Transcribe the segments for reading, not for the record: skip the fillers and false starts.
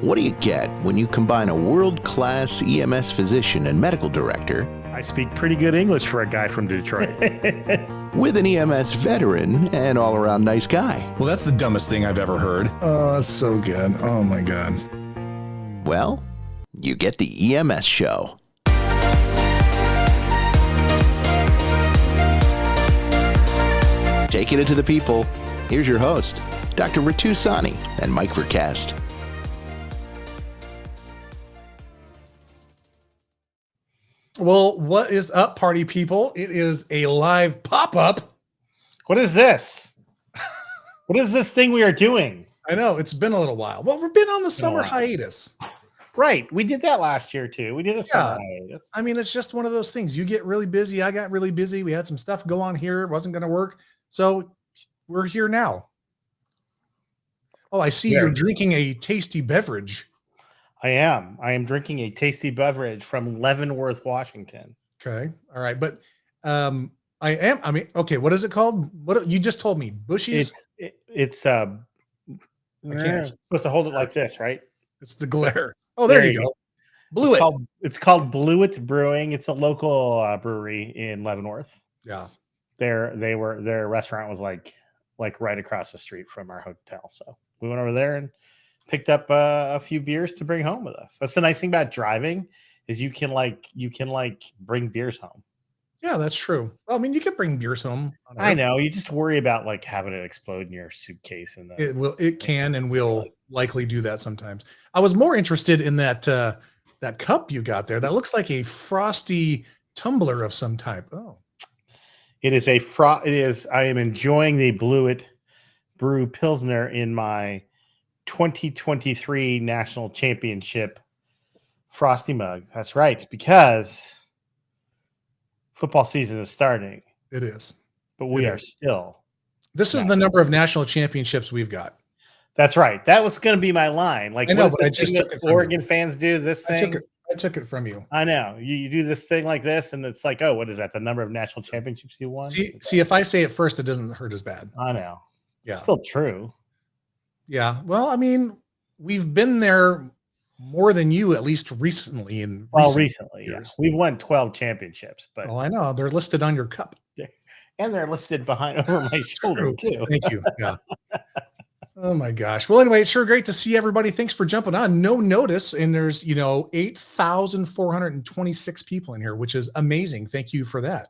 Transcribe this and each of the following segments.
What do you get when you combine a world-class EMS physician and medical director I speak pretty good English for a guy from Detroit. with an EMS veteran and all-around nice guy? Well, that's the dumbest thing I've ever heard. Oh, that's so good. Oh, my God. Well, you get the EMS Show. Taking it to the people, here's your host, Dr. Ritu Sani and Mike Vercast. Well, what is up, party people? It is a live pop-up. What is this? What is this thing we are doing? I know, it's been a little while. Well, we've been on the summer hiatus. Right. We did that last year, too. We did a summer hiatus. I mean, it's just one of those things. You get really busy. I got really busy. We had some stuff go on here. It wasn't going to work. So we're here now. Oh, I see you're drinking a tasty beverage. I am drinking a tasty beverage from Leavenworth, Washington. Okay. All right. But okay, what is it called? What you just told me? Bushies? It's supposed to hold it like this, right? It's the glare. Oh, there you go. Blewett. It's called Blewett Brewing. It's a local brewery in Leavenworth. Yeah. Their restaurant was like right across the street from our hotel. So we went over there and picked up a few beers to bring home with us. That's the nice thing about driving is you can bring beers home. Yeah, that's true. Well, I mean, you can bring beers home. I know. You just worry about like having it explode in your suitcase. And it can and will likely do that sometimes. I was more interested in that cup you got there. That looks like a frosty tumbler of some type. Oh, it is I am enjoying the Blewett Brew Pilsner in my 2023 National Championship frosty mug. That's right, because football season is starting. It is. But we are still. This is the number of national championships we've got. That's right. That was going to be my line. Like, I know, but I just took it from Oregon fans do this thing. I took it from you. I know. You do this thing like this, and it's like, oh, what is that? The number of national championships you won? See, if I say it first, it doesn't hurt as bad. I know. Yeah. It's still true. Yeah. Well, I mean, we've been there more than you, at least recently. Recently, years. Yeah. We've won 12 championships. But I know. They're listed on your cup. And they're listed over my shoulder, too. Thank you. Yeah. Oh, my gosh. Well, anyway, it's sure great to see everybody. Thanks for jumping on. No notice. And there's, 8,426 people in here, which is amazing. Thank you for that. A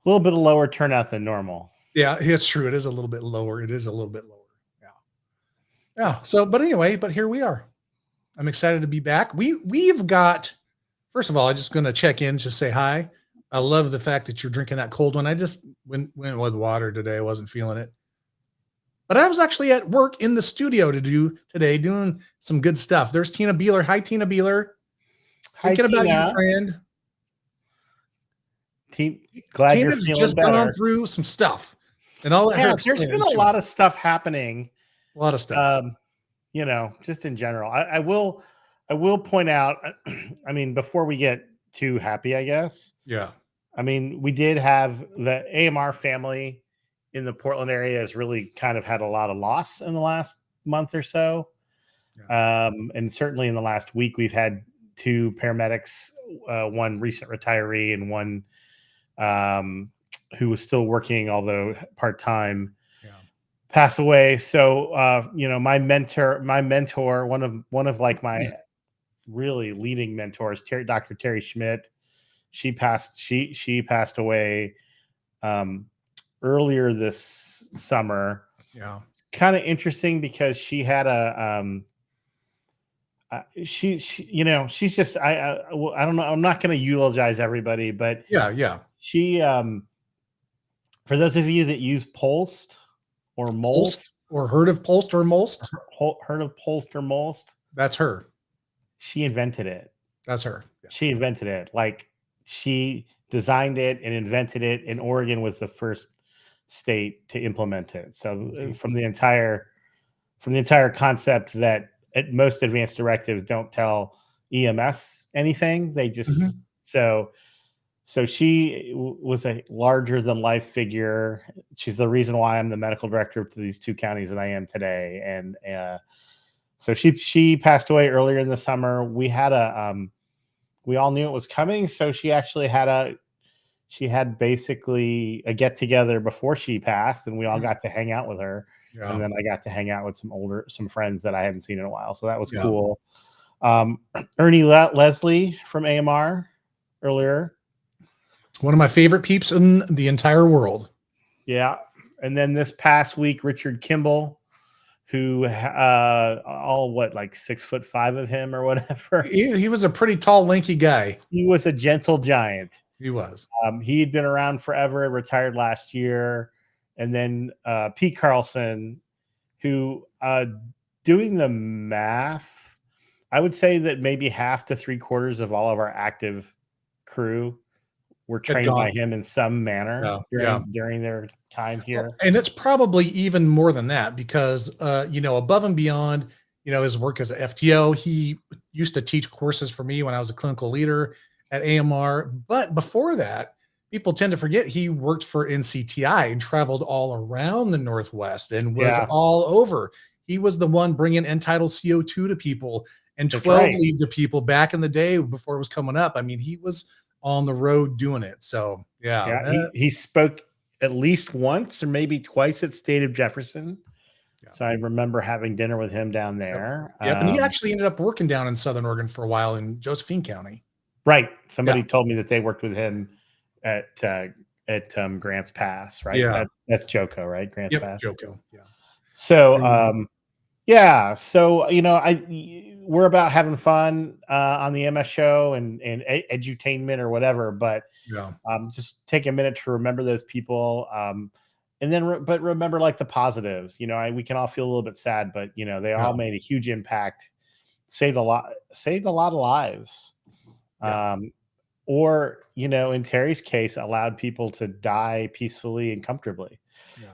little bit of lower turnout than normal. Yeah, it's true. It is a little bit lower. Yeah. So, but anyway, here we are. I'm excited to be back. We've got, first of all, I'm just going to check in, just say hi. I love the fact that you're drinking that cold one. I just went with water today. I wasn't feeling it. But I was actually at work in the studio doing some good stuff. There's Tina Beeler. Hi, Tina Beeler. Thinking about you, friend. Glad Tina's you're just better. Gone through some stuff. And all there's been a lot of stuff happening. A lot of stuff. Just in general. I will point out, I mean, before we get too happy, I guess. Yeah. I mean, we did have the AMR family in the Portland area has really kind of had a lot of loss in the last month or so. Yeah. And certainly in the last week, we've had two paramedics, one recent retiree and one who was still working, although part-time, pass away. So, my mentor, one of like my really leading mentors, Dr. Terry Schmidt, she passed away earlier this summer. Yeah. Kind of interesting because she had she's just, I don't know. I'm not going to eulogize everybody, but yeah. She, for those of you that use Pulsed or Molst, or heard of Pulsed or Molst, that's her. She invented it. That's her. Yeah. She invented it. Like she designed it and invented it, and Oregon was the first state to implement it. So from the entire concept that at most advanced directives don't tell EMS anything, they just So she was a larger than life figure. She's the reason why I'm the medical director for these two counties that I am today. And So she passed away earlier in the summer. We had we all knew it was coming, so she actually had basically a get together before she passed, and we all got to hang out with her. Yeah. And then I got to hang out with some friends that I hadn't seen in a while. So that was Yeah. cool. Ernie Leslie from AMR earlier. One of my favorite peeps in the entire world. Yeah. And then this past week, Richard Kimball, who like 6'5" of him or whatever. He was a pretty tall, lanky guy. He was a gentle giant. He was. He had been around forever, retired last year. And then Pete Carlson, who doing the math, I would say that maybe half to 3/4 of all of our active crew were trained by him in some manner during their time here. And it's probably even more than that because, above and beyond, his work as a FTO, he used to teach courses for me when I was a clinical leader at AMR. But before that, people tend to forget he worked for NCTI and traveled all around the Northwest and was all over. He was the one bringing end-tidal CO2 to people and 12 lead to people back in the day before it was coming up. I mean, he was on the road doing it. So he spoke at least once or maybe twice at State of Jefferson. So I remember having dinner with him down there. Yep. And he actually ended up working down in Southern Oregon for a while in Josephine County. Right. Somebody told me that they worked with him at Grants Pass, right? Yeah. That's Joco, right? Grants Pass. Joco. Yeah. So so we're about having fun on the EMS show and edutainment or whatever, but just take a minute to remember those people, and then but remember like the positives. We can all feel a little bit sad, but they all made a huge impact, saved a lot of lives, or in Terry's case, allowed people to die peacefully and comfortably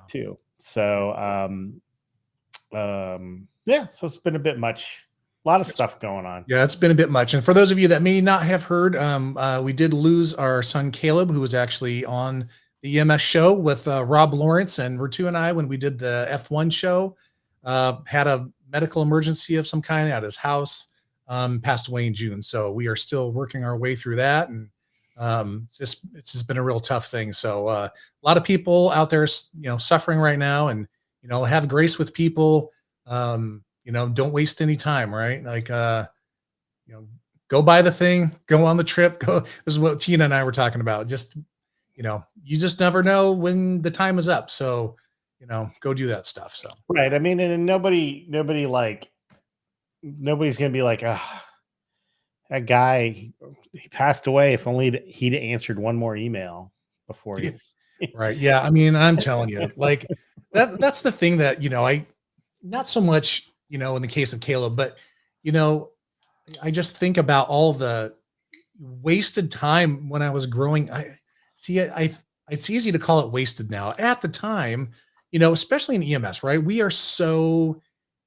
too. So so it's been a bit much. A lot of stuff going on. Yeah, it's been a bit much. And for those of you that may not have heard, we did lose our son Caleb, who was actually on the EMS show with Rob Lawrence and Ritu and I when we did the F1 show. Had a medical emergency of some kind at his house. Passed away in June. So we are still working our way through that, and it's just been a real tough thing. So a lot of people out there, suffering right now, and have grace with people. Don't waste any time, right? Like, go buy the thing, go on the trip, go. This is what Tina and I were talking about. Just, you just never know when the time is up. So, go do that stuff. So, right. I mean, and nobody's going to be like, that guy, he passed away. If only he'd answered one more email before he. Right. Yeah. I mean, I'm telling you, like that's the thing that, not so much, in the case of Caleb, but, I just think about all the wasted time when I was growing. It's easy to call it wasted now. At the time, especially in EMS, right? We are so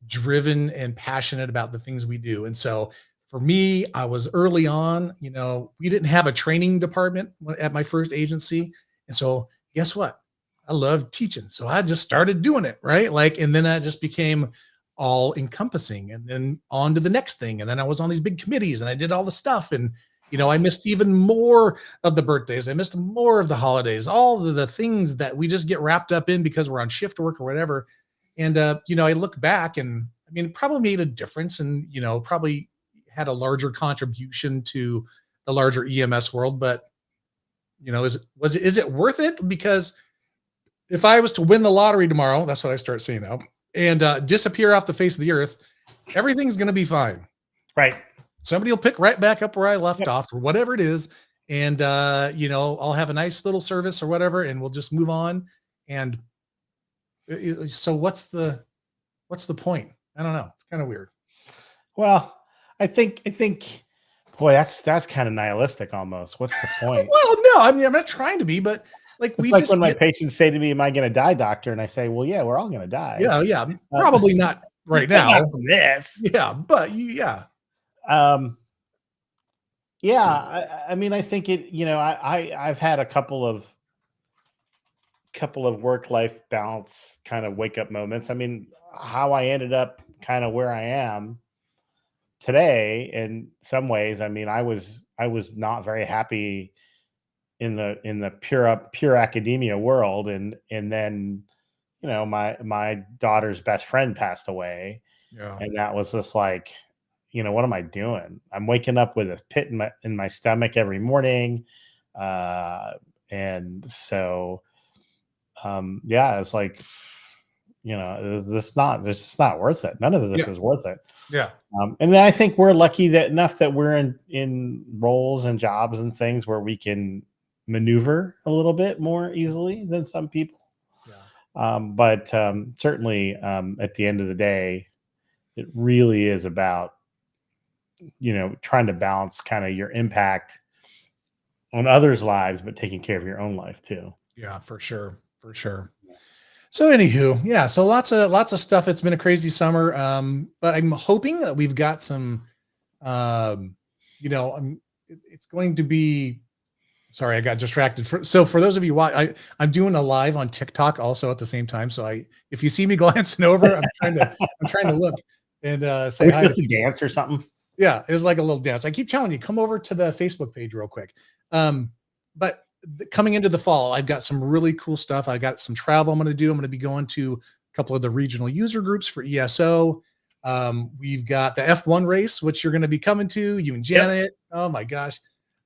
driven and passionate about the things we do. And so for me, I was early on, we didn't have a training department at my first agency. And so guess what? I love teaching. So I just started doing it, right? And then that just became all encompassing, and then on to the next thing. And then I was on these big committees and I did all the stuff. And, I missed even more of the birthdays. I missed more of the holidays, all of the things that we just get wrapped up in because we're on shift work or whatever. And, I look back and it probably made a difference and, probably had a larger contribution to the larger EMS world. But, is it worth it? Because if I was to win the lottery tomorrow, that's what I start saying now, and disappear off the face of the earth, everything's going to be fine. Right. Somebody will pick right back up where I left off or whatever it is. And, I'll have a nice little service or whatever, and we'll just move on. And so what's the point? I don't know. It's kind of weird. Well, I think, boy, that's kind of nihilistic almost. What's the point? Well, no, I'm not trying to be, but when my patients say to me, "Am I going to die, doctor?" And I say, "Well, yeah, we're all going to die." Yeah, probably not right now. Not from this. Yeah, but yeah. I think it. I've had a couple of work-life balance kind of wake-up moments. I mean, how I ended up kind of where I am today, in some ways, I mean, I was not very happy in the pure academia world, and then my daughter's best friend passed away, and that was just like, what am I doing? I'm waking up with a pit in my stomach every morning, and so yeah, it's like, this is not worth it. None of this is worth it. Yeah. And then I think we're lucky enough that we're in roles and jobs and things where we can maneuver a little bit more easily than some people. Yeah. But certainly at the end of the day, it really is about, trying to balance kind of your impact on others' lives, but taking care of your own life too. Yeah, for sure. For sure. So anywho, yeah, so lots of stuff. It's been a crazy summer. But I'm hoping that we've got some, it's going to be, sorry, I got distracted. So for those of you I'm doing a live on TikTok also at the same time. So if you see me glancing over, I'm trying to look and say hi. To dance or something. Yeah, it's like a little dance. I keep telling you, come over to the Facebook page real quick. But coming into the fall, I've got some really cool stuff. I got some travel I'm going to do. I'm going to be going to a couple of the regional user groups for ESO. We've got the F1 race, which you're going to be coming to, you and Janet. Yep. Oh my gosh.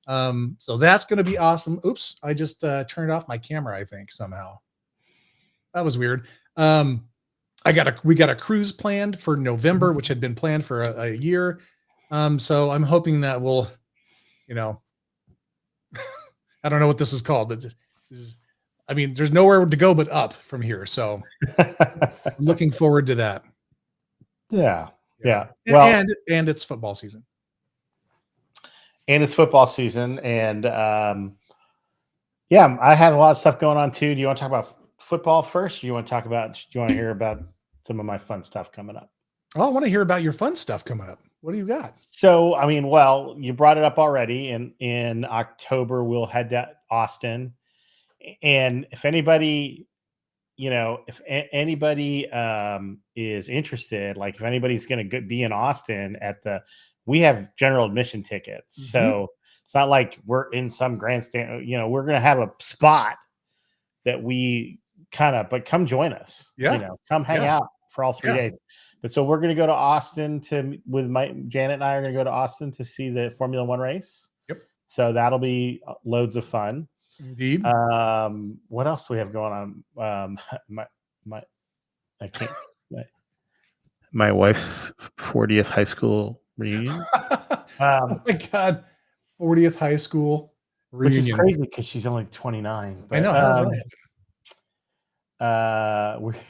So that's going to be awesome. Oops. I just turned off my camera, I think somehow. That was weird. We got a cruise planned for November, which had been planned for a year. So I'm hoping that we'll, I don't know what this is called, but there's nowhere to go but up from here. So I'm looking forward to that. Yeah. Well, and it's football season. And yeah, I have a lot of stuff going on too. Do you want to talk about football first? Or do you want to hear about some of my fun stuff coming up? Oh, I want to hear about your fun stuff coming up. What do you got? So, well, you brought it up already. In October, we'll head to Austin. And if anybody, is interested, like if anybody's going to be in Austin we have general admission tickets. Mm-hmm. So it's not like we're in some grandstand, we're going to have a spot that we but come join us. Yeah. Come hang out for all 3 days. But so we're going to go to Austin Janet and I are going to go to Austin to see the Formula One race. Yep. So that'll be loads of fun. Indeed. What else do we have going on? My wife's 40th high school reunion. Oh my God. 40th high school reunion. Which is crazy because she's only 29. But, I know. How does that happen?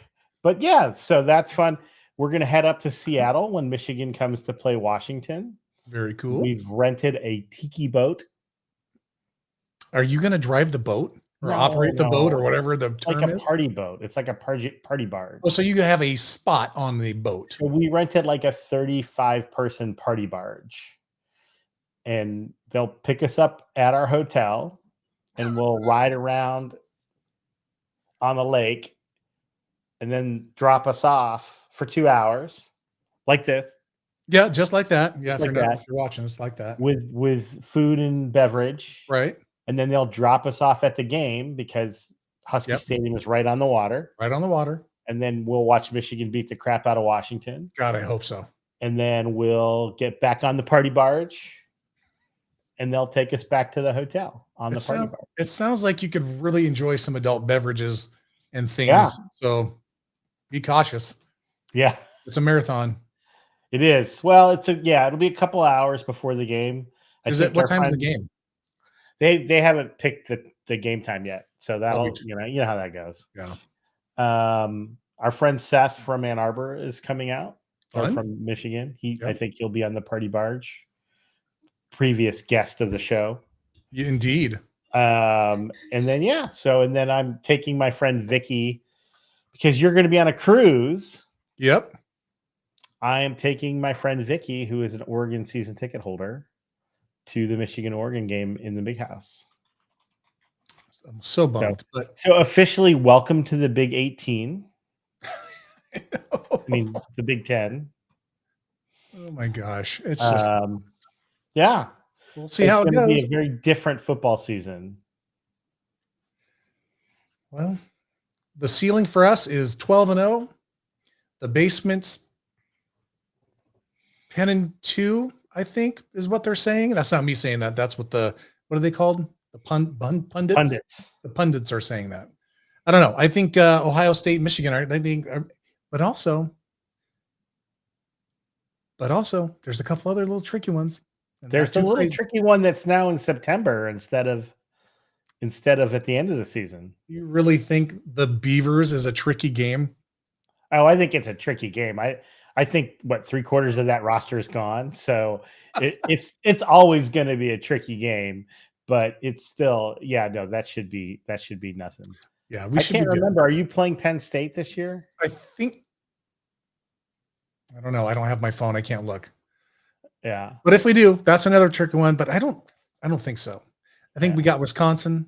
But yeah, so that's fun. We're going to head up to Seattle when Michigan comes to play Washington. Very cool. We've rented a tiki boat. Are you going to drive the boat or operate the boat or whatever the term like a is? Party boat. It's like a party barge. Oh, so you have a spot on the boat. So we rented like a 35-person party barge. And they'll pick us up at our hotel and we'll ride around on the lake and then drop us off for 2 hours like this. Yeah, just like that. Yeah, like if you're watching, it's like that. With food and beverage. Right. And then they'll drop us off at the game because Husky Stadium is right on the water. Right on the water. And then we'll watch Michigan beat the crap out of Washington. God, I hope so. And then we'll get back on the party barge. And they'll take us back to the hotel on the party barge. It sounds like you could really enjoy some adult beverages and things. Yeah. So be cautious. Yeah. It's a marathon. It is. Well, it'll be a couple hours before the game. What time's the game? They haven't picked the game time yet. So that'll, you know how that goes. Yeah. Our friend Seth from Ann Arbor is coming out. Fun. Or from Michigan. I think he'll be on the party barge. Previous guest of the show. Indeed. And then I'm taking my friend Vicky because you're going to be on a cruise. Yep. I am taking my friend Vicky, who is an Oregon season ticket holder, to the Michigan-Oregon game in the Big House. I'm so bummed. So officially welcome to the Big 18. I mean, the Big 10. Oh my gosh. It's just, Yeah, we'll see it's how it going to be goes. a very different football season. Well, the ceiling for us is 12-0. The basement's 10-2, I think, is what they're saying. That's not me saying that. That's what what are they called? The pundits? Pundits. The pundits are saying that. I don't know. I think Ohio State, Michigan but also, there's a couple other little tricky ones. And There's a little tricky one that's now in September instead of at the end of the season. You really think the Beavers is a tricky game? Oh, I think it's a tricky game. I think what 3/4 of that roster is gone, so it's always going to be a tricky game. But it's still, no, that should be nothing. Yeah, I can't remember. Are you playing Penn State this year? I think. I don't know. I don't have my phone. I can't look. Yeah, but if we do, that's another tricky one. But I don't think so. I think we got Wisconsin.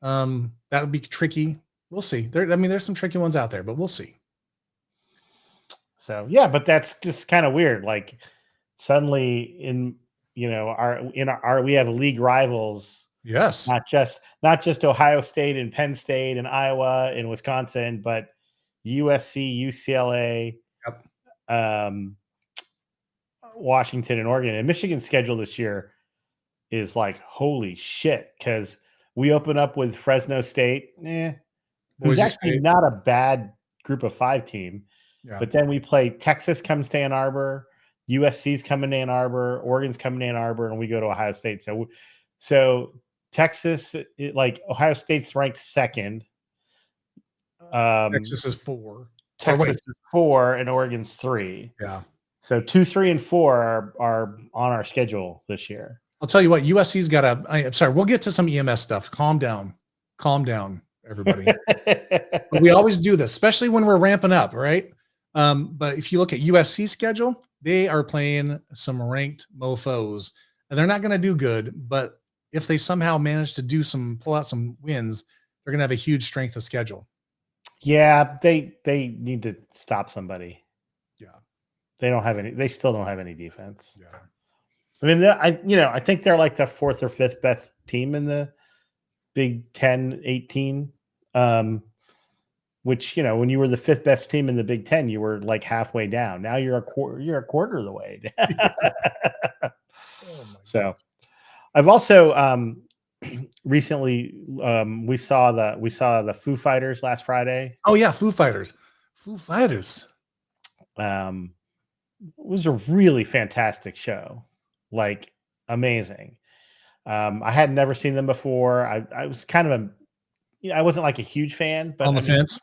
That would be tricky. We'll see. There's some tricky ones out there, but we'll see. So but that's just kind of weird. Like suddenly we have league rivals. Yes. Not just Ohio State and Penn State and Iowa and Wisconsin, but USC, UCLA, Washington and Oregon. And Michigan's schedule this year is like, holy shit, because we open up with Fresno State, who's actually not a bad group of 5 team. Yeah. But then we play Texas comes to Ann Arbor, USC's coming to Ann Arbor, Oregon's coming to Ann Arbor, and we go to Ohio State. So Texas, Ohio State's ranked 2nd. Texas is 4. Texas is 4, and Oregon's 3. Yeah. So 2, 3, and 4 are on our schedule this year. I'll tell you what, USC's got I'm sorry, we'll get to some EMS stuff. Calm down, everybody. We always do this, especially when we're ramping up, right? But if you look at USC's schedule, they are playing some ranked mofos, and they're not going to do good. But if they somehow manage to pull out some wins, they're going to have a huge strength of schedule. Yeah, they need to stop somebody. Yeah, they still don't have any defense. Yeah, I mean, I think they're like the 4th or 5th best team in the Big 10, 18. Which, when you were the 5th best team in the Big 10, you were like halfway down. Now you're a quarter of the way down. So I've also recently we saw the Foo Fighters last Friday. Oh yeah, Foo Fighters. It was a really fantastic show, like amazing. I had never seen them before. I was kind of I wasn't like a huge fan, but on the fence,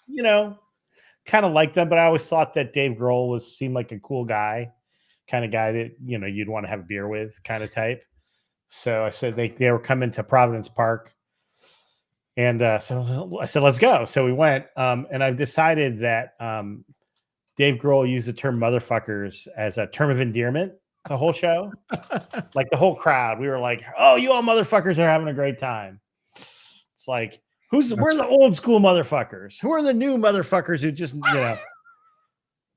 kind of like them. But I always thought that Dave Grohl seemed like a cool guy, kind of guy that you'd want to have a beer with, kind of type. So I said they were coming to Providence Park, and so I said let's go. So we went, and I've decided that Dave Grohl used the term "motherfuckers" as a term of endearment the whole show. Like the whole crowd, we were like, "Oh, you all motherfuckers are having a great time." It's like. Where's the old school motherfuckers? Who are the new motherfuckers who just,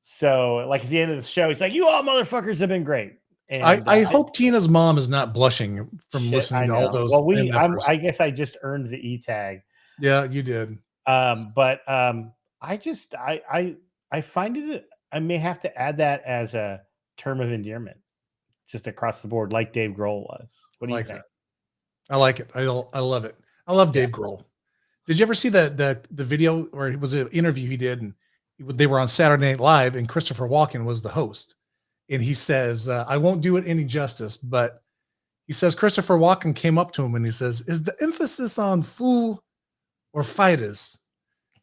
So, like, at the end of the show, he's like, you all motherfuckers have been great. And I hope Tina's mom is not blushing from listening to all those. Well, I guess I just earned the E tag. Yeah, you did. But I find it, I may have to add that as a term of endearment, just across the board, like Dave Grohl was. What do you think? I like it. I love it. I love Dave Grohl. Did you ever see the video, or it was an interview he did, and they were on Saturday Night Live, and Christopher Walken was the host, and he says, I won't do it any justice, but he says Christopher Walken came up to him and he says, "Is the emphasis on fool or fighters?"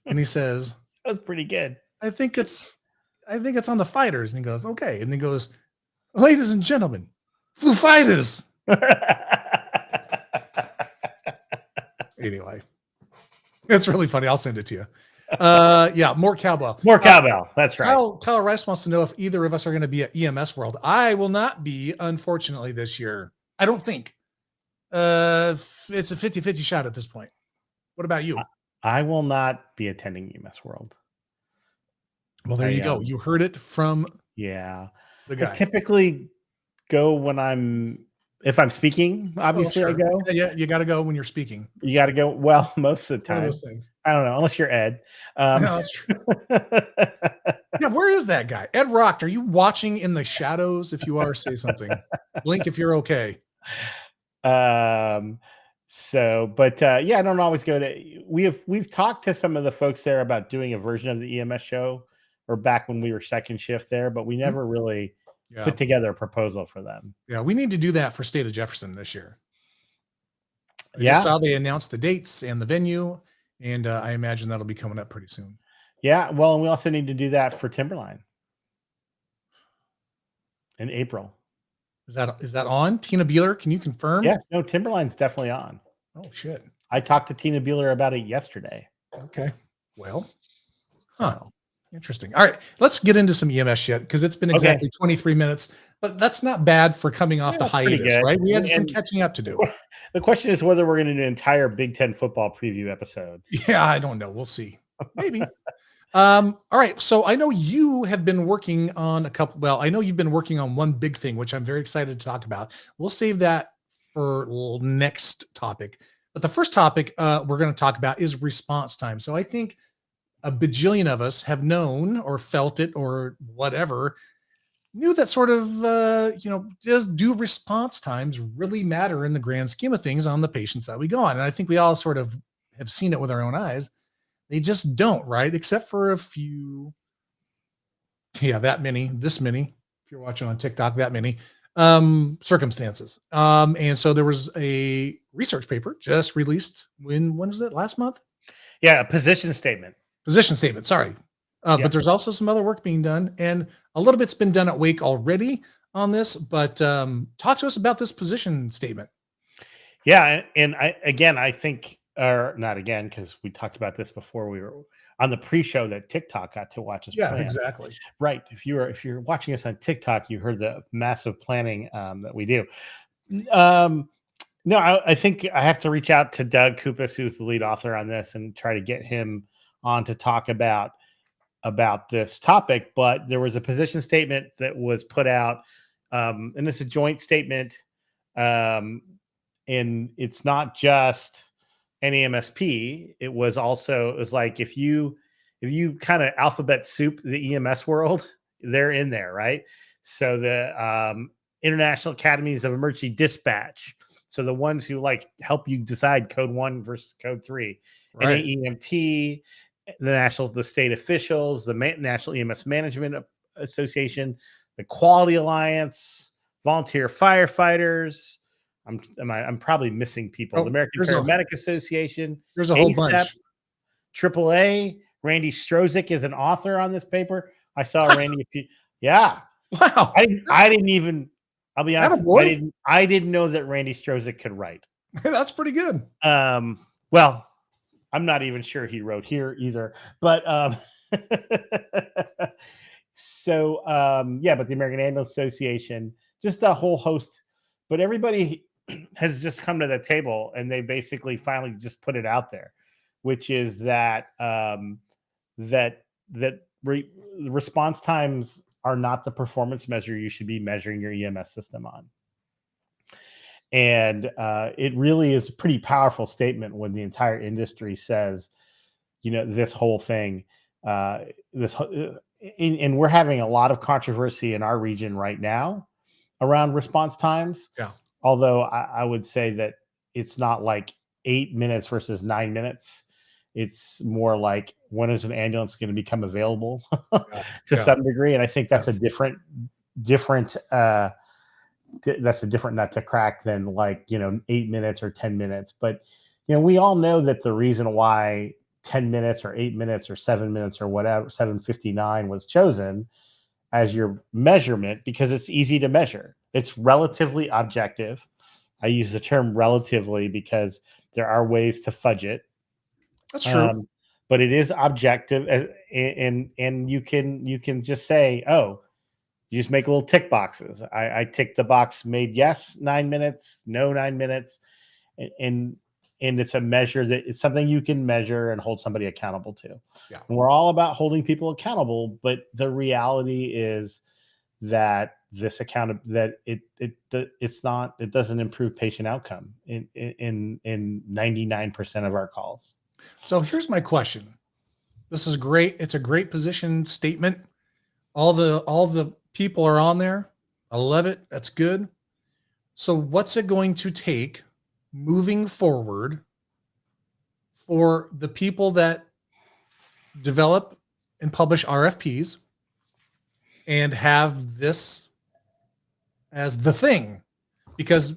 And he says, "That's pretty good. I think it's on the fighters." And he goes, "Okay." And he goes, "Ladies and gentlemen, Foo Fighters." Anyway. It's really funny. I'll send it to you. Yeah, more cowbell. More cowbell. That's right. Kyle Rice wants to know if either of us are going to be at EMS World. I will not be, unfortunately, this year. I don't think. It's a 50-50 shot at this point. What about you? I will not be attending EMS World. Well, there you go. You heard it from. Yeah. the I guy? typically go if I'm speaking, obviously I go. Yeah, you got to go when you're speaking. You got to go. Well, most of the One of time. those things. I don't know, unless you're Ed. No, that's true. Yeah, where is that guy? Ed Rock, are you watching in the shadows? If you are, say something. Blink if you're okay. Yeah, I don't always go to. We've talked to some of the folks there about doing a version of the EMS show, or back when we were second shift there, but we never really put together a proposal for them. Yeah, we need to do that for State of Jefferson this year. I Yeah. just saw they announced the dates and the venue, and I imagine that'll be coming up pretty soon. Yeah, well, and we also need to do that for Timberline in April. Is that on? Tina Beeler, can you confirm? Yes, no, Timberline's definitely on. Oh shit. I talked to Tina Beeler about it yesterday. Okay. Well, interesting. All right, let's get into some EMS shit because it's been exactly 23 minutes, but that's not bad for coming off the hiatus, right? We had some catching up to do. The question is whether we're going to do an entire Big Ten football preview episode. Yeah, I don't know. We'll see. Maybe. All right. So I know you have been working on a couple. Well, I know you've been working on one big thing, which I'm very excited to talk about. We'll save that for next topic. But the first topic we're going to talk about is response time. So I think a bajillion of us have known or felt it or whatever, knew that sort of, just do response times really matter in the grand scheme of things on the patients that we go on. And I think we all sort of have seen it with our own eyes. They just don't, right? Except for a few. Yeah, this many. If you're watching on TikTok, that many circumstances. And so there was a research paper just released when was it? Last month? Yeah, a position statement. Sorry. But there's also some other work being done, and a little bit's been done at Wake already on this. But talk to us about this position statement. Yeah, and I think, or not again, because we talked about this before we were on the pre-show that TikTok got to watch us. Yeah, plan. exactly. Right. If you're watching us on TikTok, you heard the massive planning that we do. No, I think I have to reach out to Doug Kupas, who's the lead author on this, and try to get him on to talk about this topic. But there was a position statement that was put out, and it's a joint statement, and it's not just an EMSP. It was like if you kind of alphabet soup the EMS world, they're in there, right? So the International Academies of Emergency Dispatch. So the ones who help you decide code 1 versus code 3, right. NAEMT, the state officials, the National EMS Management Association, the Quality Alliance, volunteer firefighters. I'm probably missing people. The American Paramedic Association. There's a whole bunch. AAA. Randy Strozik is an author on this paper. I saw Randy. Yeah. Wow. I didn't even. I'll be honest. I didn't know that Randy Strozik could write. That's pretty good. Well, I'm not even sure he wrote here either. But but the American Ambulance Association, just a whole host. But everybody has just come to the table, and they basically finally just put it out there, which is that response times are not the performance measure you should be measuring your EMS system on. And it really is a pretty powerful statement when the entire industry says, this whole thing, and we're having a lot of controversy in our region right now around response times. Yeah. Although I would say that it's not like 8 minutes versus 9 minutes. It's more like, when is an ambulance going to become available to some degree? And I think that's a different nut to crack than 8 minutes or 10 minutes. But, we all know that the reason why 10 minutes or 8 minutes or 7 minutes or whatever, 7:59 was chosen as your measurement, because it's easy to measure. It's relatively objective. I use the term relatively because there are ways to fudge it. That's true. But it is objective, and you can just say, oh, you just make little tick boxes. I tick the box made yes 9 minutes, no 9 minutes, and it's a measure that it's something you can measure and hold somebody accountable to. Yeah. And we're all about holding people accountable, but the reality is that this account that it doesn't improve patient outcome in 99% of our calls. So here's my question. This is great. It's a great position statement. All the people are on there. I love it. That's good. So what's it going to take moving forward for the people that develop and publish RFPs and have this as the thing? Because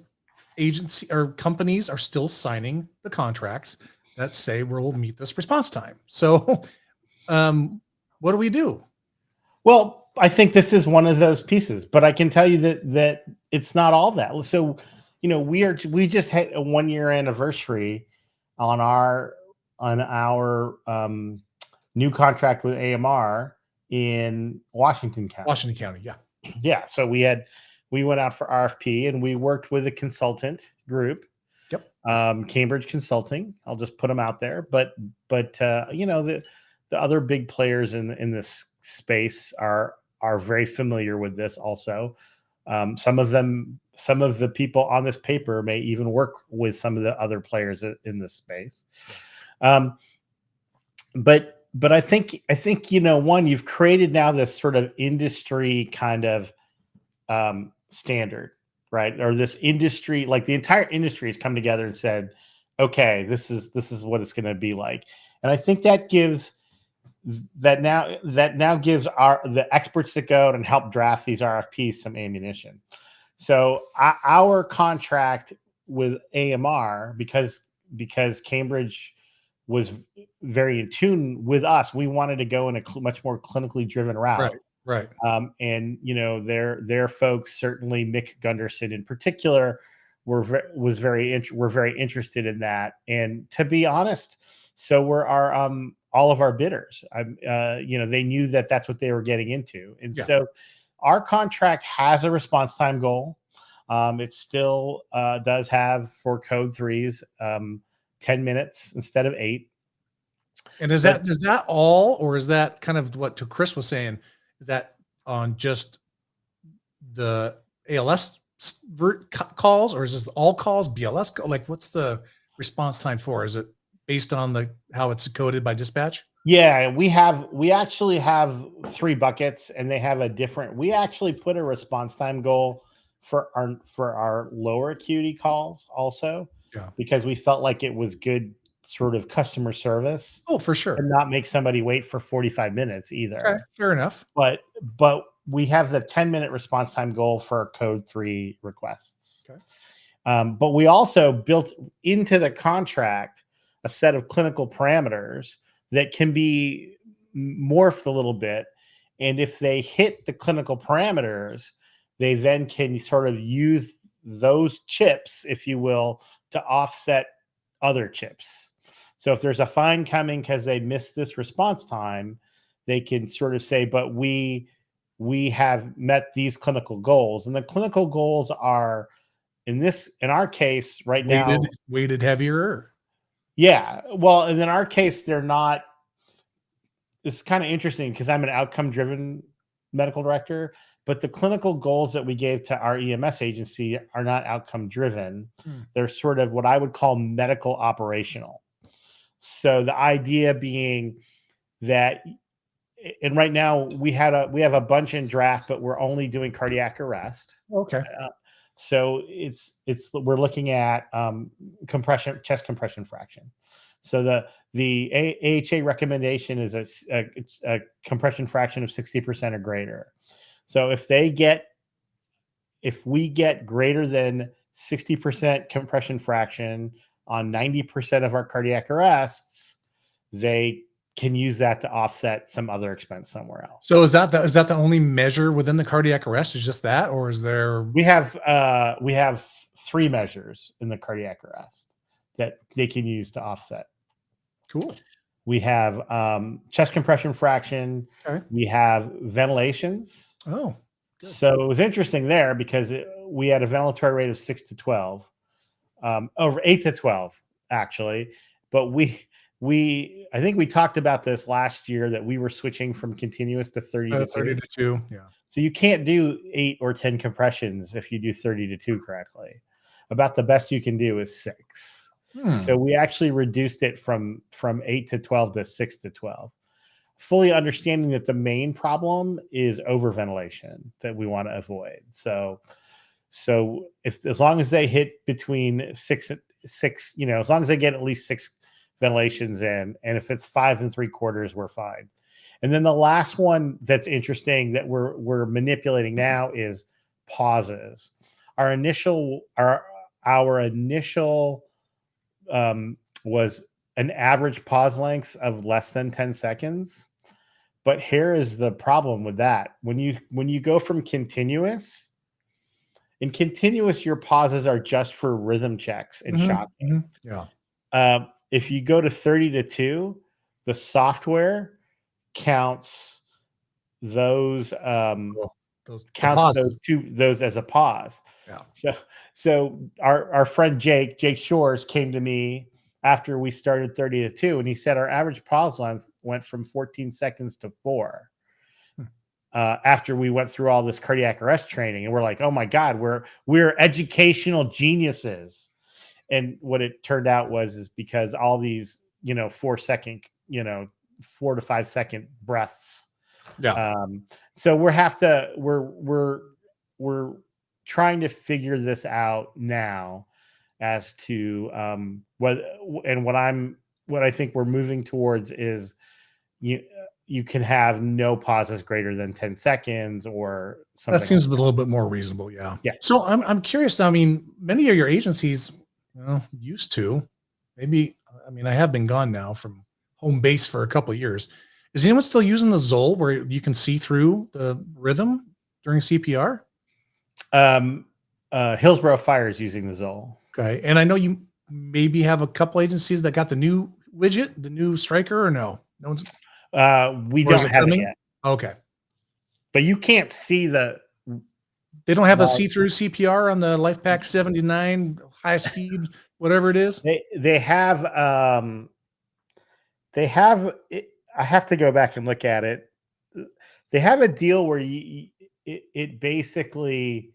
agency or companies are still signing the contracts that say we'll meet this response time. So what do we do? Well, I think this is one of those pieces, but I can tell you that it's not all that. So, we just had a 1-year anniversary on our new contract with AMR in Washington County. Washington County, yeah. Yeah. So we went out for RFP and we worked with a consultant group. Yep. Cambridge Consulting. I'll just put them out there. But the other big players in this space are very familiar with this also. Some of the people on this paper may even work with some of the other players in this space. But I think one, you've created now this sort of industry kind of standard, right? Or this industry, like the entire industry has come together and said, okay, this is what it's going to be like. And I think that now gives the experts that go out and help draft these RFPs some ammunition. So our contract with AMR, because Cambridge was very in tune with us, we wanted to go in a much more clinically driven route. Right. And their folks, certainly Mick Gunderson in particular, were very interested in that. And to be honest, so were our all of our bidders. They knew that that's what they were getting into. And so our contract has a response time goal. It still does have, for code 3s, 10 minutes instead of 8. And is that all, or is that kind of what Chris was saying? Is that on just the ALS calls, or is this all calls, BLS? Like, what's the response time for? Is it based on how it's coded by dispatch? Yeah, we actually have 3 buckets, and they have we actually put a response time goal for our lower acuity calls also, because we felt like it was good sort of customer service. Oh, for sure. And not make somebody wait for 45 minutes either. Okay, fair enough. But we have the 10-minute response time goal for code 3 requests. Okay. But we also built into the contract a set of clinical parameters that can be morphed a little bit. And if they hit the clinical parameters, they then can sort of use those chips, if you will, to offset other chips. So if there's a fine coming because they missed this response time, they can sort of say, but we have met these clinical goals. And the clinical goals are, in our case right now, weighted heavier. Yeah. Well, and in our case, they're not. It's kind of interesting because I'm an outcome-driven medical director, but the clinical goals that we gave to our EMS agency are not outcome-driven. They're sort of what I would call medical operational. So the idea being that, and right now we have a bunch in draft, but we're only doing cardiac arrest. Okay. So we're looking at chest compression fraction. So the AHA recommendation is a compression fraction of 60% or greater. So if we get greater than 60% compression fraction on 90% of our cardiac arrests, they can use that to offset some other expense somewhere else. So is that the only measure within the cardiac arrest? Is just that, or is there? We have 3 measures in the cardiac arrest that they can use to offset. Cool. We have chest compression fraction. Okay. We have ventilations. Oh, good. So it was interesting there because we had a ventilatory rate of 6 to 12, over 8 to 12 actually, but we I think we talked about this last year that we were switching from continuous to 30 to 30 2. to 2. Yeah. So you can't do 8 or 10 compressions if you do 30 to 2 correctly. About the best you can do is 6. So we actually reduced it from 8 to 12 to 6 to 12. Fully understanding that the main problem is overventilation that we want to avoid. So if as long as they hit between 6, as long as they get at least 6 ventilations in, and if it's 5 3/4, we're fine. And then the last one that's interesting that we're manipulating now is pauses. Our initial was an average pause length of less than 10 seconds. But here is the problem with that. When you go from continuous, in continuous, your pauses are just for rhythm checks and shocking. Yeah. If you go to 30 to 2, the software counts those those as a pause. Yeah. So our friend Jake Shores came to me after we started 30 to 2, and he said our average pause length went from 14 seconds to 4. After we went through all this cardiac arrest training, and we're like, oh my God, we're educational geniuses. And what it turned out is because all these 4 to 5 second breaths. Yeah. So we're trying to figure this out now as to what I think we're moving towards is you can have no pauses greater than 10 seconds or something. That seems a little bit more reasonable. Yeah. Yeah. So I'm curious now. I mean, many of your agencies, used to, maybe, I have been gone now from home base for a couple of years. Is anyone still using the Zoll where you can see through the rhythm during CPR? Hillsborough Fire is using the Zoll. Okay. And I know you maybe have a couple agencies that got the new widget, the new Striker, or no? No one's. We don't have it yet. Okay. But you can't see they don't have a see-through CPR on the LifePak 79 high speed, whatever it is. They have it. I have to go back and look at it. They have a deal where it basically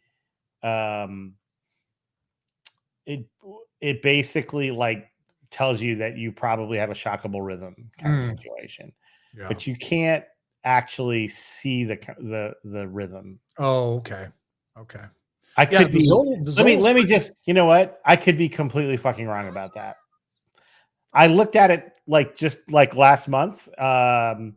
it basically like tells you that you probably have a shockable rhythm kind of situation. Yeah. But you can't actually see the rhythm. Oh, okay. Okay. I could be. Let me just. You know what? I could be completely fucking wrong about that. I looked at it just last month, and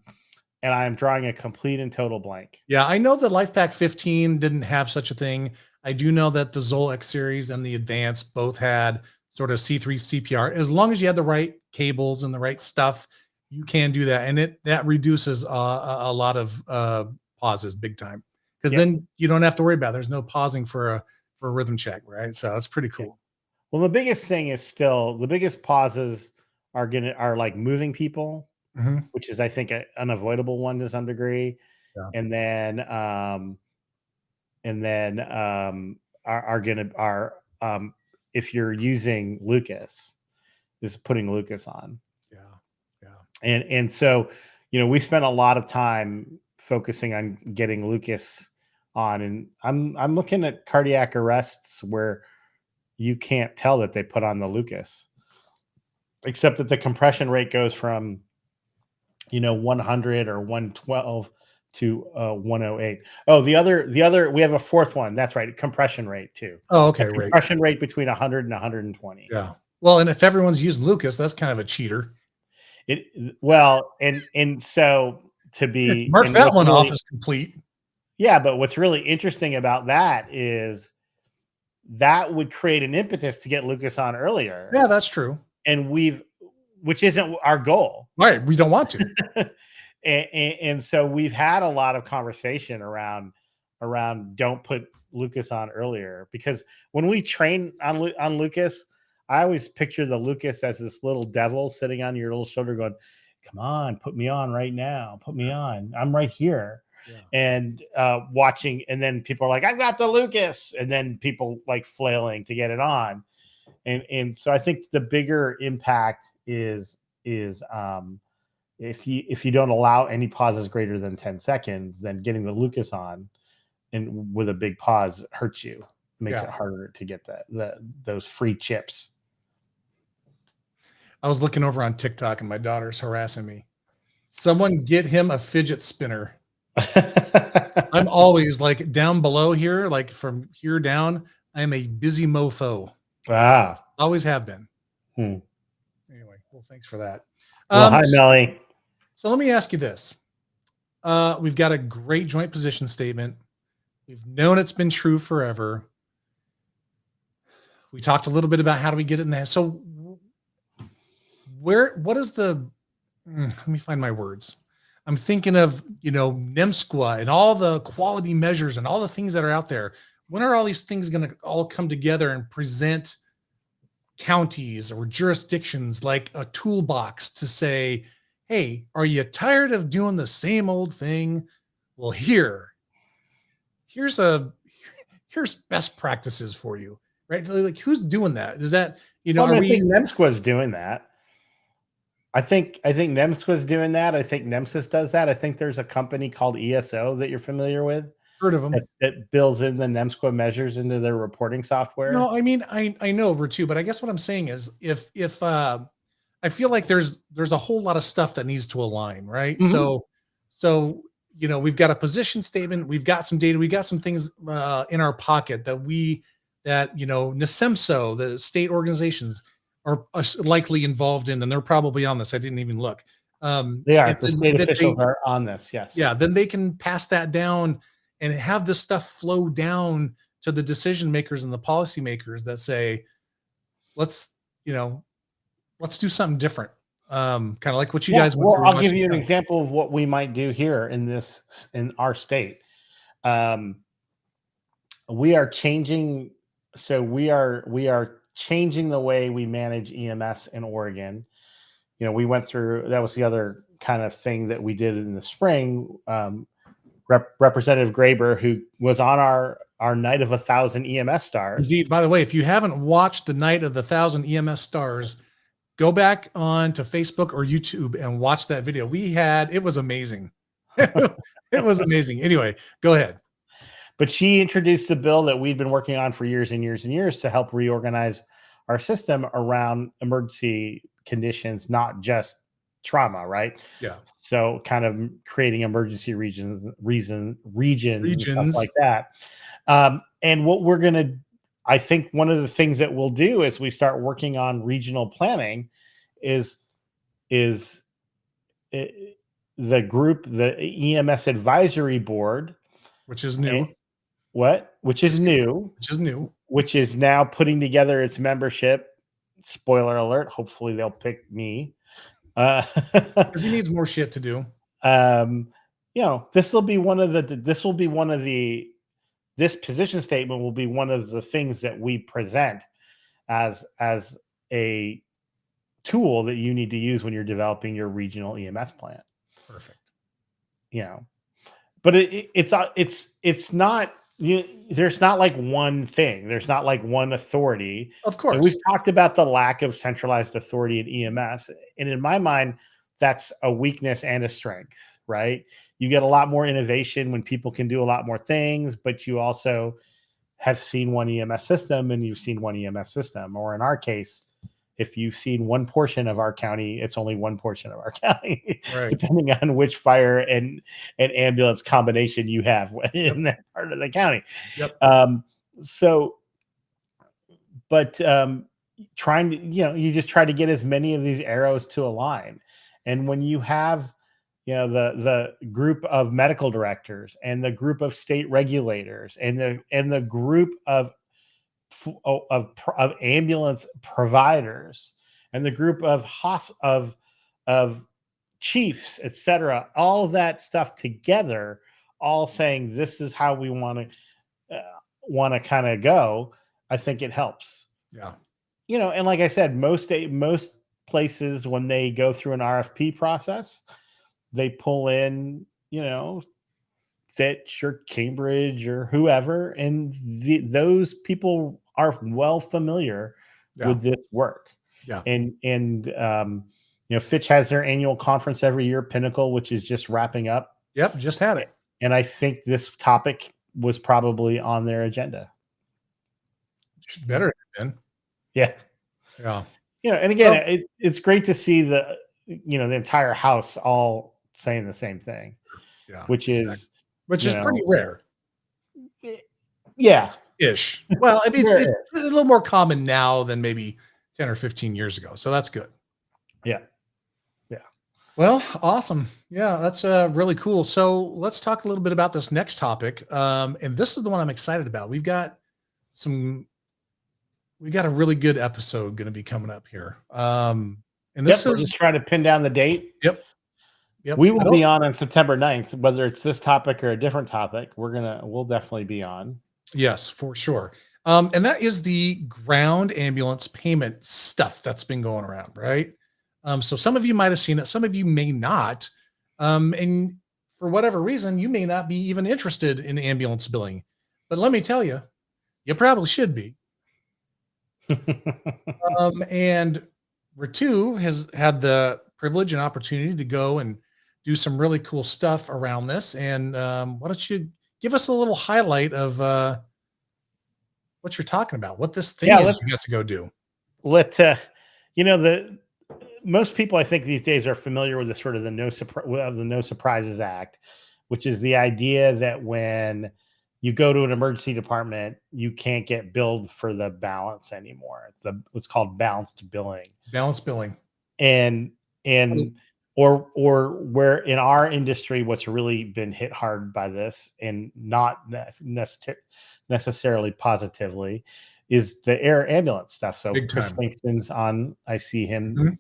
I am drawing a complete and total blank. Yeah, I know the LifePak 15 didn't have such a thing. I do know that the Zoll X series and the Advanced both had sort of C3 CPR. As long as you had the right cables and the right stuff, you can do that, and that reduces a lot of pauses big time, because then you don't have to worry about it. There's no pausing for a rhythm check, right? So that's pretty cool. Well, the biggest thing is still the biggest pauses are like moving people, which is I think an unavoidable one to some degree, and then if you're using Lucas, is putting Lucas on. And so, we spent a lot of time focusing on getting Lucas on, and I'm looking at cardiac arrests where you can't tell that they put on the Lucas, except that the compression rate goes from, 100 or 112 to 108. Oh, the other, we have a fourth one. That's right. Compression rate too. Oh, okay. Compression rate between 100 and 120. Yeah. Well, and if everyone's using Lucas, that's kind of a cheater. And so to be mark that one off as complete. Yeah, but what's really interesting about that is that would create an impetus to get Lucas on earlier. Yeah, that's true. And which isn't our goal. Right. We don't want to. and so we've had a lot of conversation around don't put Lucas on earlier, because when we train on Lucas, I always picture the Lucas as this little devil sitting on your little shoulder going, come on, put me on right now. Put me on. I'm right here. Yeah. And watching, and then people are like, I've got the Lucas. And then people like flailing to get it on. And so I think the bigger impact is is if you don't allow any pauses greater than 10 seconds, then getting the Lucas on and with a big pause hurts you. Makes it harder to get those free chips. I was looking over on TikTok and my daughter's harassing me. Someone get him a fidget spinner. I'm always like down below here, like from here down, I am a busy mofo. Always have been. Anyway, well, thanks for that. Well, hi, Melly. So let me ask you this. We've got a great joint position statement. We've known it's been true forever. We talked a little bit about how do we get it in there. So what is let me find my words. I'm thinking of, NEMSQA and all the quality measures and all the things that are out there. When are all these things going to all come together and present counties or jurisdictions like a toolbox to say, hey, are you tired of doing the same old thing? Well, here's best practices for you, right? Like, who's doing that? Is that, I think NEMSQA is doing that. I think NEMSQA is doing that. I think NEMSIS does that. I think there's a company called ESO that you're familiar with. Heard of them. That builds in the NEMSQA measures into their reporting software. No, I mean, I know too, but I guess what I'm saying is if I feel like there's a whole lot of stuff that needs to align, right? Mm-hmm. So we've got a position statement, we've got some data, we got some things in our pocket that NESEMSO, the state organizations, are likely involved in, and they're probably on this. I didn't even look. They are. The state officials are on this. Yes. Yeah. Then they can pass that down and have this stuff flow down to the decision makers and the policy makers that say, let's do something different. Kind of like what you guys went through. I'll give you an example of what we might do here in our state. We are changing. So we are changing the way we manage EMS in Oregon. We went through, that was the other kind of thing that we did in the spring. Representative Graber, who was on our Night of 1,000 EMS Stars. Indeed. By the way, if you haven't watched the Night of the 1,000 EMS Stars, go back on to Facebook or YouTube and watch that video. It was amazing. It was amazing. Anyway, go ahead. But she introduced the bill that we'd been working on for years and years and years to help reorganize our system around emergency conditions, not just trauma, right? Yeah. So kind of creating emergency regions, stuff like that. And what we're going to, I think one of the things that we'll do as we start working on regional planning is the group, the EMS Advisory Board, which is new. Which is now putting together its membership. Spoiler alert. Hopefully they'll pick me. Because he needs more shit to do. This position statement will be one of the things that we present as a tool that you need to use when you're developing your regional EMS plan. Perfect. But it's not, there's not like one thing. There's not like one authority. Of course. And we've talked about the lack of centralized authority in EMS. And in my mind, that's a weakness and a strength, right? You get a lot more innovation when people can do a lot more things, but you also have seen one EMS system and you've seen one EMS system. Or in our case, if you've seen one portion of our county, it's only one portion of our county, right, depending on which fire and ambulance combination you have in that part of the county. Yep. Trying to, you just try to get as many of these arrows to align. And when you have, the group of medical directors and the group of state regulators and the group of ambulance providers and the group of chiefs, etc., all of that stuff together, all saying this is how we want to kind of go, I think it helps. Yeah. And like I said, most places, when they go through an RFP process, they pull in, Fitch or Cambridge or whoever, and those people are well familiar with this work. Yeah. And Fitch has their annual conference every year, Pinnacle, which is just wrapping up. Yep, just had it. And I think this topic was probably on their agenda. Better have been. Yeah. Yeah. And again, it's great to see the entire house all saying the same thing. Yeah. Which is pretty rare. Yeah. Ish. Well, I mean, it's a little more common now than maybe 10 or 15 years ago. So that's good. Yeah. Well, awesome. Yeah, that's really cool. So let's talk a little bit about this next topic. And this is the one I'm excited about. We got a really good episode going to be coming up here. And this we're just trying to pin down the date. Yep. We will be on September 9th, whether it's this topic or a different topic. We'll definitely be on. Yes, for sure. And that is the ground ambulance payment stuff that's been going around, right? So some of you might have seen it, some of you may not. And for whatever reason, you may not be even interested in ambulance billing. But let me tell you, you probably should be. And Ritu has had the privilege and opportunity to go and do some really cool stuff around this. And why don't you give us a little highlight of what you're talking about, what this thing is you got to go do. Most people, I think, these days are familiar with the sort of the No Surprises Act, which is the idea that when you go to an emergency department, you can't get billed for the balance anymore. What's called balanced billing. Balanced billing. Or where in our industry, what's really been hit hard by this, and not necessarily positively, is the air ambulance stuff. So Chris Langston's on. I see him.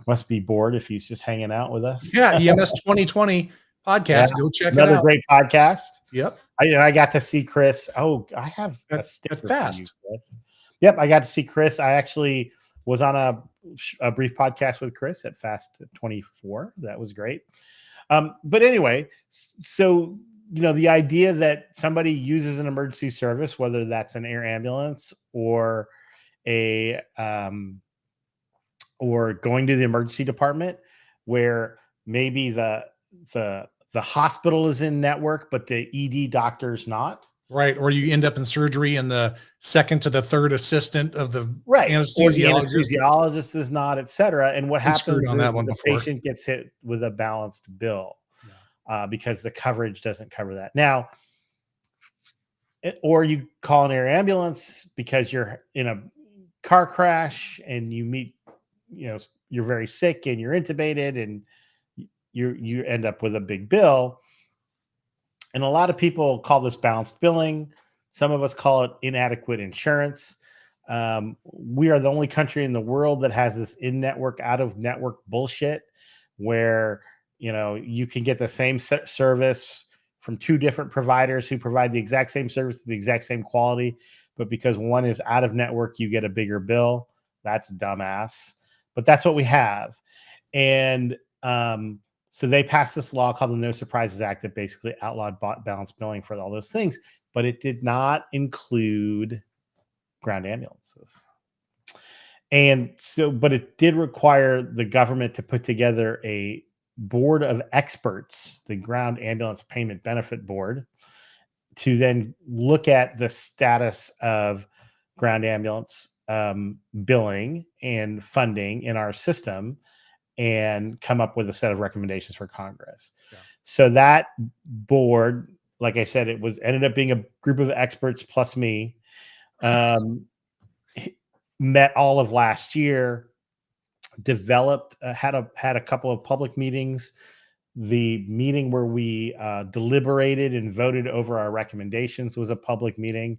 Must be bored if he's just hanging out with us. Yeah, EMS 2020 podcast. Go check it out. Another great podcast. Yep. I got to see Chris. Oh, I have a sticker for you, Chris. Yep, I got to see Chris. I actually was on a brief podcast with Chris at Fast 24. That was great. But anyway, so the idea that somebody uses an emergency service, whether that's an air ambulance or or going to the emergency department, where maybe the hospital is in network, but the ED doctor's not. Right. Or you end up in surgery and the second to the third assistant of the anesthesiologist is not, et cetera. And what happens is the patient gets hit with a balanced bill because the coverage doesn't cover that. Now, or you call an air ambulance because you're in a car crash and you meet, you're very sick and you're intubated and you end up with a big bill. And a lot of people call this balanced billing. Some of us call it inadequate insurance. We are the only country in the world that has this in-network, out-of-network bullshit where, you can get the same service from two different providers who provide the exact same service, the exact same quality. But because one is out of network, you get a bigger bill. That's dumbass. But that's what we have. And so they passed this law called the No Surprises Act that basically outlawed balanced billing for all those things, but it did not include ground ambulances. And so, but it did require the government to put together a board of experts, the Ground Ambulance Payment Benefit Board, to then look at the status of ground ambulance billing and funding in our system and come up with a set of recommendations for Congress. Yeah. So that board, like I said, ended up being a group of experts plus me, met all of last year, developed, had a couple of public meetings. The meeting where we deliberated and voted over our recommendations was a public meeting.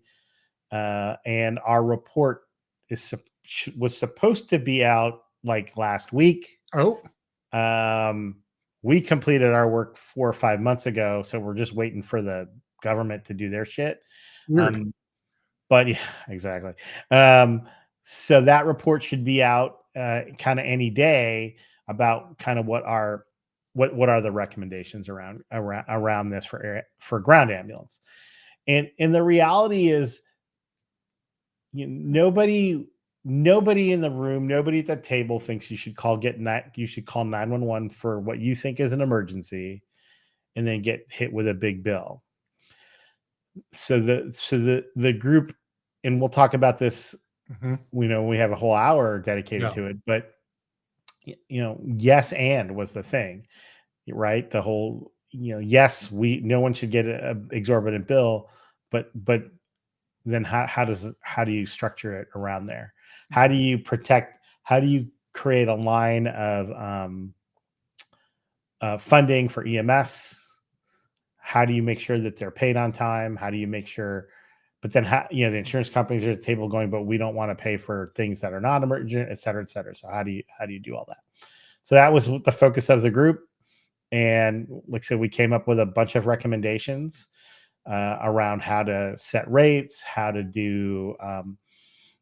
And our report was supposed to be out like last week. We completed our work 4 or 5 months ago, so we're just waiting for the government to do their shit. But yeah, exactly. So that report should be out kind of any day about kind of what are the recommendations around this for ground ambulance. And the reality is, nobody nobody in the room, nobody at the table thinks you should call 911 for what you think is an emergency and then get hit with a big bill. So the group, and we'll talk about this, we have a whole hour dedicated to it, but yes, and was the thing, right? The whole, yes, no one should get an exorbitant bill, but then how do you structure it around there? How do you create a line of funding for EMS? How do you make sure that they're paid on time? How do you make sure, but then the insurance companies are at the table going, but we don't want to pay for things that are not emergent, et cetera, et cetera. So how do you do all that? So that was the focus of the group. And like I said, we came up with a bunch of recommendations around how to set rates, how to do,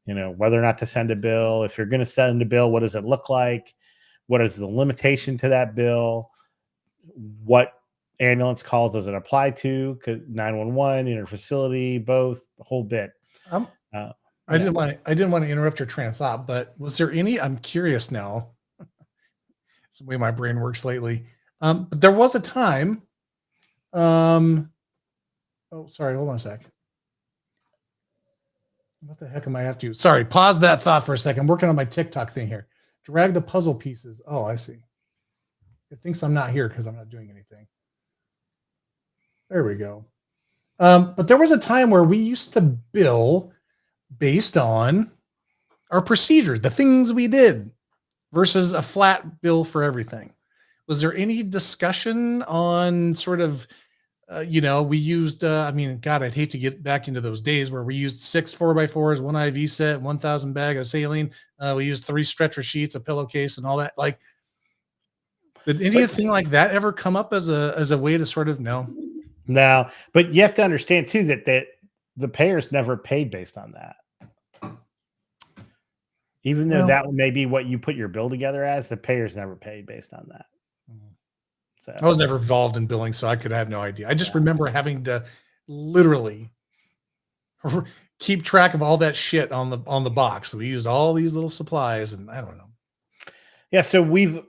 whether or not to send a bill. If you're going to send a bill, what does it look like? What is the limitation to that bill? What ambulance calls does it apply to? 911, interfacility, both, the whole bit. I didn't want to interrupt your train of thought, but was there any? I'm curious now. It's the way my brain works lately. But there was a time. Oh, sorry. Hold on a sec. What the heck am I have to? Sorry. Pause that thought for a second. I'm working on my TikTok thing here. Drag the puzzle pieces. Oh, I see. It thinks I'm not here because I'm not doing anything. There we go. But there was a time where we used to bill based on our procedures, the things we did, versus a flat bill for everything. Was there any discussion on sort of, we used, God, I'd hate to get back into those days where we used 6 4x4s, 1 IV set, 1,000 bag of saline. We used 3 stretcher sheets, a pillowcase, and all that. Like, did anything like that ever come up as a way to sort of know? No, but you have to understand too that the payers never paid based on that. Even though that may be what you put your bill together as, the payers never paid based on that. So I was never involved in billing, so I could have no idea. I just remember having to literally keep track of all that shit on the box. So we used all these little supplies, and I don't know. Yeah, so we've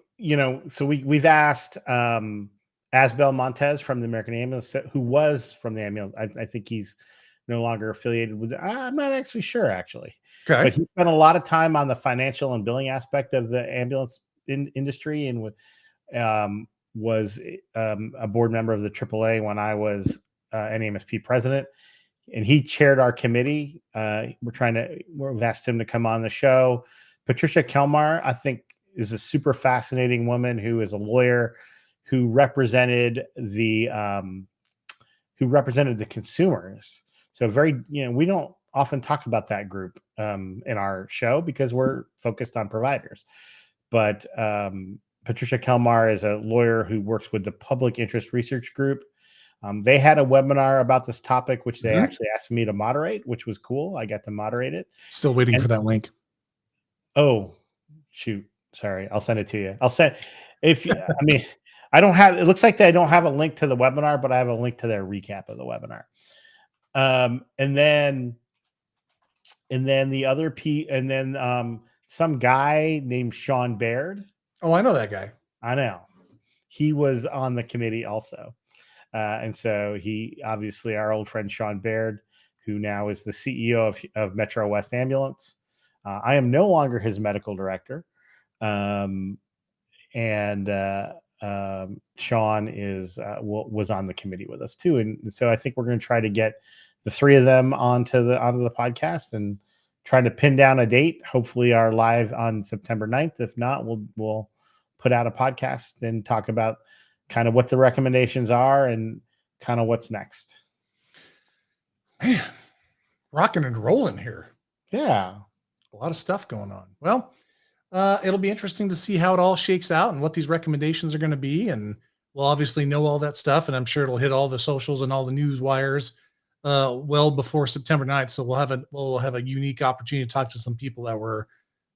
asked Asbel Montez from the American Ambulance, who was from the ambulance. I think he's no longer affiliated with. I'm not actually sure, actually. Okay. But he spent a lot of time on the financial and billing aspect of the ambulance industry, and was a board member of the AAA when I was NAMSP president, and he chaired our committee. We've asked him to come on the show. Patricia Kelmar, I think, is a super fascinating woman who is a lawyer who represented the consumers. So we don't often talk about that group in our show because we're focused on providers. But Patricia Kelmar is a lawyer who works with the Public Interest Research Group. They had a webinar about this topic, which they actually asked me to moderate, which was cool. I got to moderate it. Still waiting for that link. Oh, shoot. Sorry. I'll send it to you. I don't have, it looks like they don't have a link to the webinar, but I have a link to their recap of the webinar. And then the other some guy named Sean Baird. Oh, I know that guy. I know. He was on the committee also. And so he, obviously, our old friend Sean Baird, who now is the CEO of Metro West Ambulance. I am no longer his medical director. Sean was on the committee with us too. And so I think we're going to try to get the three of them onto the podcast and try to pin down a date. Hopefully our live on September 9th. If not, we'll put out a podcast and talk about kind of what the recommendations are and kind of what's next. Man, rocking and rolling here. Yeah. A lot of stuff going on. Well, it'll be interesting to see how it all shakes out and what these recommendations are going to be. And we'll obviously know all that stuff. And I'm sure it'll hit all the socials and all the news wires well before September 9th. So we'll have a unique opportunity to talk to some people that were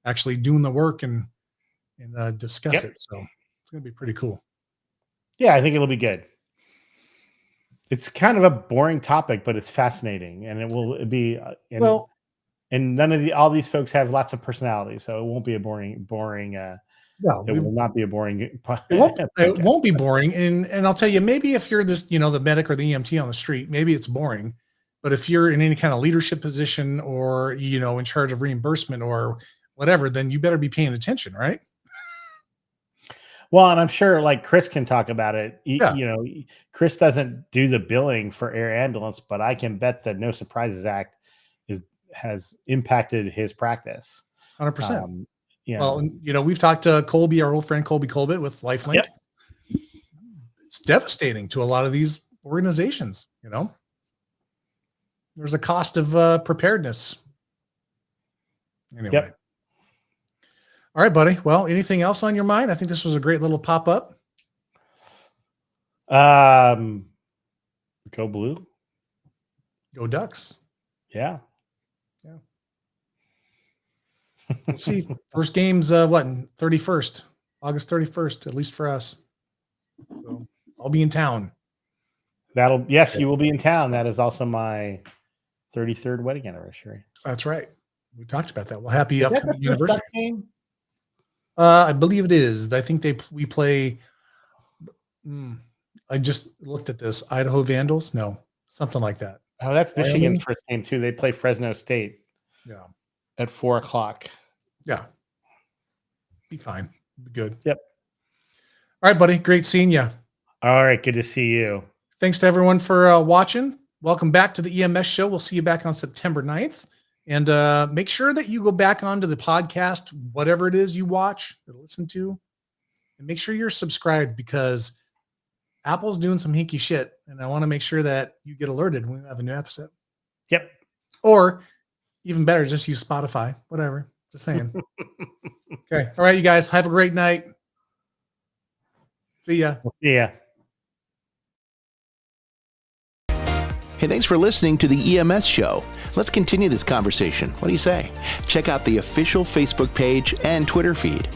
actually doing the work and discuss it. So it's going to be pretty cool. Yeah, I think it'll be good. It's kind of a boring topic, but it's fascinating, and it will be. and none of all these folks have lots of personality, so it won't be a boring. No, It will not be a boring. it won't be boring. And I'll tell you, maybe if you're this, the medic or the EMT on the street, maybe it's boring. But if you're in any kind of leadership position or, in charge of reimbursement or whatever, then you better be paying attention, right? Well, and I'm sure like Chris can talk about it. Yeah. Chris doesn't do the billing for air ambulance, but I can bet the No Surprises Act has impacted his practice. 100%. Yeah. Well, we've talked to Colby, our old friend Colby Colbert with LifeLink. Yep. It's devastating to a lot of these organizations. There's a cost of preparedness. Anyway. Yep. All right, buddy. Well, anything else on your mind? I think this was a great little pop up. Go Blue. Go Ducks. Yeah. We'll see. First game's August 31st, at least for us. So I'll be in town. Yes, you will be in town. That is also my 33rd wedding anniversary. That's right. We talked about that. Well, happy upcoming anniversary. Game? I believe it is. I think we play. I just looked at this. Idaho Vandals? No, something like that. Oh, that's Michigan's first game too. They play Fresno State. Yeah. At 4:00. Yeah. Be fine. Be good. Yep. All right, buddy. Great seeing you. All right. Good to see you. Thanks to everyone for watching. Welcome back to the EMS show. We'll see you back on September 9th. And make sure that you go back onto the podcast, whatever it is you watch or listen to, and make sure you're subscribed because Apple's doing some hinky shit. And I want to make sure that you get alerted when we have a new episode. Yep. Or even better, just use Spotify, whatever. Just saying. Okay. All right, you guys have a great night. See ya. We'll see ya. Hey, thanks for listening to the EMS Show. Let's continue this conversation. What do you say? Check out the official Facebook page and Twitter feed.